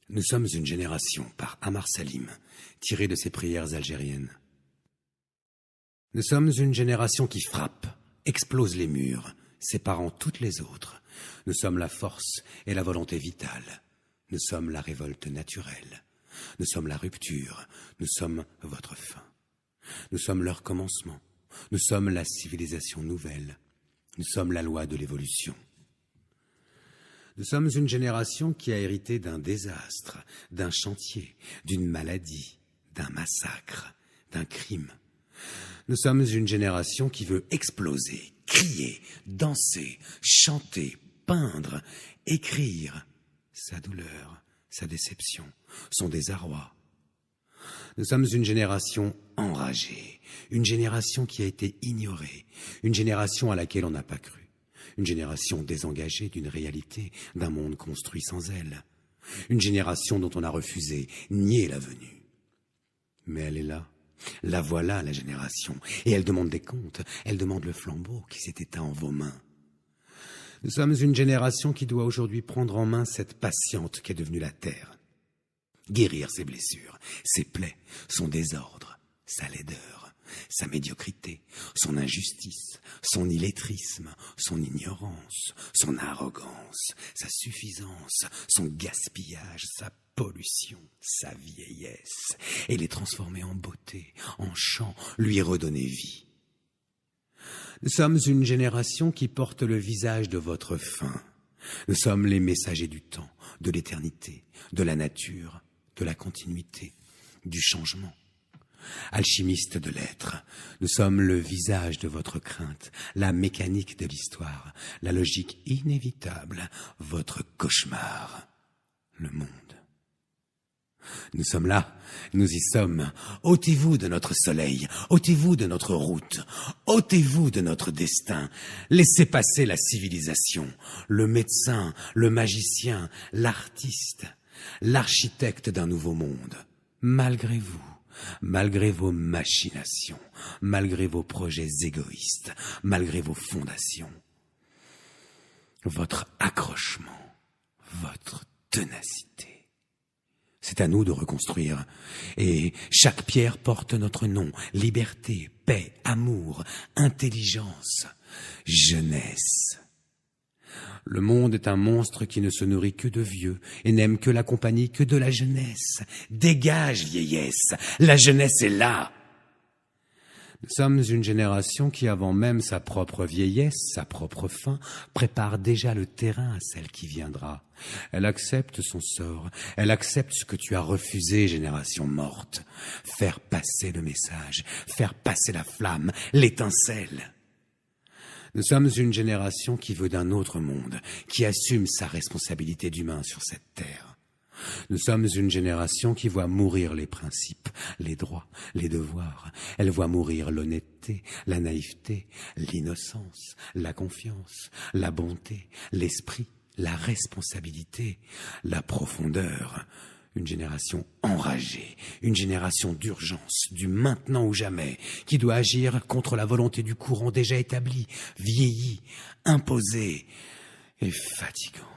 Nous sommes une génération, par Amar Salim, tirée de ses prières algériennes. Nous sommes une génération qui frappe, explose les murs, séparant toutes les autres. Nous sommes la force et la volonté vitale. Nous sommes la révolte naturelle. Nous sommes la rupture. Nous sommes votre fin. Nous sommes leur commencement. Nous sommes la civilisation nouvelle. Nous sommes la loi de l'évolution. Nous sommes une génération qui a hérité d'un désastre, d'un chantier, d'une maladie, d'un massacre, d'un crime. Nous sommes une génération qui veut exploser, crier, danser, chanter, peindre, écrire sa douleur, sa déception, son désarroi. Nous sommes une génération enragée, une génération qui a été ignorée, une génération à laquelle on n'a pas cru. Une génération désengagée d'une réalité, d'un monde construit sans elle. Une génération dont on a refusé, nié la venue. Mais elle est là. La voilà, la génération. Et elle demande des comptes. Elle demande le flambeau qui s'est éteint en vos mains. Nous sommes une génération qui doit aujourd'hui prendre en main cette patiente qu'est devenue la terre. Guérir ses blessures, ses plaies, son désordre, sa laideur. Sa médiocrité, son injustice, son illettrisme, son ignorance, son arrogance, sa suffisance, son gaspillage, sa pollution, sa vieillesse, et les transformer en beauté, en chant, lui redonner vie. Nous sommes une génération qui porte le visage de votre fin. Nous sommes les messagers du temps, de l'éternité, de la nature, de la continuité, du changement. Alchimistes de l'être, nous sommes le visage de votre crainte, la mécanique de l'histoire, la logique inévitable, votre cauchemar, le monde. Nous sommes là, nous y sommes. Ôtez-vous de notre soleil, ôtez-vous de notre route, ôtez-vous de notre destin. Laissez passer la civilisation, le médecin, le magicien, l'artiste, l'architecte d'un nouveau monde, malgré vous. Malgré vos machinations, malgré vos projets égoïstes, malgré vos fondations, votre accrochement, votre ténacité. C'est à nous de reconstruire, et chaque pierre porte notre nom, liberté, paix, amour, intelligence, jeunesse. Le monde est un monstre qui ne se nourrit que de vieux et n'aime que la compagnie que de la jeunesse. Dégage, vieillesse, la jeunesse est là. Nous sommes une génération qui, avant même sa propre vieillesse, sa propre fin, prépare déjà le terrain à celle qui viendra. Elle accepte son sort, elle accepte ce que tu as refusé, génération morte. Faire passer le message, faire passer la flamme, l'étincelle. Nous sommes une génération qui veut d'un autre monde, qui assume sa responsabilité d'humain sur cette terre. Nous sommes une génération qui voit mourir les principes, les droits, les devoirs. Elle voit mourir l'honnêteté, la naïveté, l'innocence, la confiance, la bonté, l'esprit, la responsabilité, la profondeur. Une génération enragée, une génération d'urgence, du maintenant ou jamais, qui doit agir contre la volonté du courant déjà établi, vieilli, imposé et fatigant.